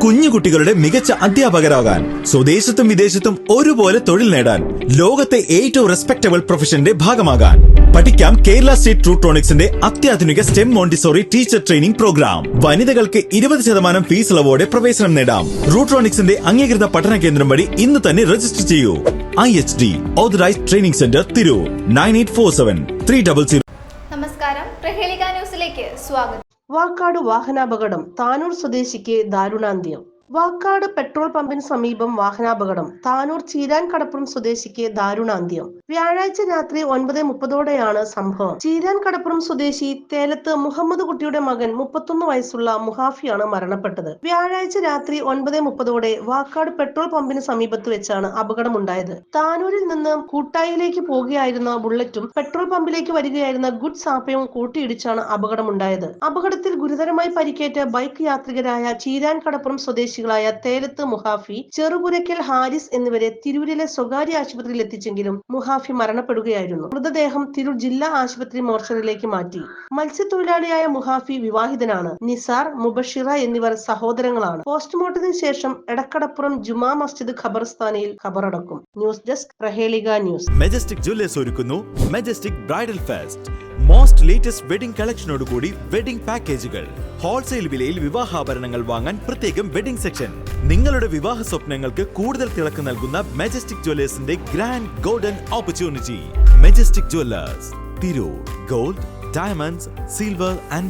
കുഞ്ഞുകുട്ടികളുടെ മികച്ച അധ്യാപകരാകാൻ, സ്വദേശത്തും വിദേശത്തും ഒരുപോലെ തൊഴിൽ നേടാൻ, ലോകത്തെ ഏറ്റവും റെസ്പെക്ടബിൾ പ്രൊഫഷന്റെ ഭാഗമാകാൻ പഠിക്കാം കേരള സ്റ്റേറ്റ് ട്രൂട്രോണിക്സിന്റെ അത്യാധുനിക STEM Montessori teacher training programme. വനിതകൾക്ക് 20% ഫീസ് ഇളവോടെ പ്രവേശനം നേടാം. റൂട്രോണിക്സിന്റെ അംഗീകൃത പഠന കേന്ദ്രം വഴി ഇന്ന് തന്നെ രജിസ്റ്റർ ചെയ്യൂ. IHD authorised training centre Tirur 9847 300. നമസ്കാരം, പ്രഹേളിക ന്യൂസിലേക്ക് സ്വാഗതം. വാക്കാട് വാഹനാപകടം, താനൂർ സ്വദേശിക്ക് ദാരുണാന്ത്യം. വാക്കാട് പെട്രോൾ പമ്പിന് സമീപം വാഹനാപകടം, താനൂർ ചീരാൻ കടപ്പുറം സ്വദേശിക്ക് ദാരുണാന്ത്യം. വ്യാഴാഴ്ച രാത്രി 9:30 സംഭവം. ചീരാൻ കടപ്പുറം സ്വദേശി തേലത്ത് മുഹമ്മദ് കുട്ടിയുടെ മകൻ 31 വയസ്സുള്ള മുഹാഫിയാണ് മരണപ്പെട്ടത്. വ്യാഴാഴ്ച രാത്രി 9:30 വാക്കാട് പെട്രോൾ പമ്പിന് സമീപത്ത് വെച്ചാണ് അപകടമുണ്ടായത്. താനൂരിൽ നിന്ന് കൂട്ടായിലേക്ക് പോകുകയായിരുന്ന ബുള്ളറ്റും പെട്രോൾ പമ്പിലേക്ക് വരികയായിരുന്ന ഗുഡ്സ് ആപ്പയും കൂട്ടിയിടിച്ചാണ് അപകടമുണ്ടായത്. അപകടത്തിൽ ഗുരുതരമായി പരിക്കേറ്റ ബൈക്ക് യാത്രികരായ ചീരാൻ കടപ്പുറം സ്വദേശി തേലത്ത് മുഹാഫി, ചെറുപുരയ്ക്കൽ ഹാരിസ് എന്നിവരെ തിരൂരിലെ സ്വകാര്യ ആശുപത്രിയിൽ എത്തിച്ചെങ്കിലും മുഹാഫി മരണപ്പെടുകയായിരുന്നു. മൃതദേഹം തിരൂർ ജില്ലാ ആശുപത്രി മോർച്ചറിയിലേക്ക് മാറ്റി. മത്സ്യത്തൊഴിലാളിയായ മുഹാഫി വിവാഹിതനാണ്. നിസാർ, മുബഷിറ എന്നിവർ സഹോദരങ്ങളാണ്. പോസ്റ്റ്മോർട്ടത്തിന് ശേഷം എടക്കടപ്പുറം ജുമാ മസ്ജിദ് ഖബർസ്ഥാനിൽ ഖബറടക്കും. News desk Prahelika news. Majestic jewellers ഒരുക്കുന്നു majestic bridal fest. Most latest wedding കളക്ഷനോടുകൂടി വെഡിംഗ് പാക്കേജുകൾ. ഹോൾസെയിൽ വിലയിൽ വിവാഹാഭരണങ്ങൾ വാങ്ങാൻ പ്രത്യേകം വെഡിംഗ് സെക്ഷൻ. നിങ്ങളുടെ വിവാഹ സ്വപ്നങ്ങൾക്ക് കൂടുതൽ തിളക്കം നൽകുന്ന മെജസ്റ്റിക് ജ്വല്ലേഴ്സിന്റെ grand golden opportunity. Majestic jewellers Tirur. Gold, diamonds, silver and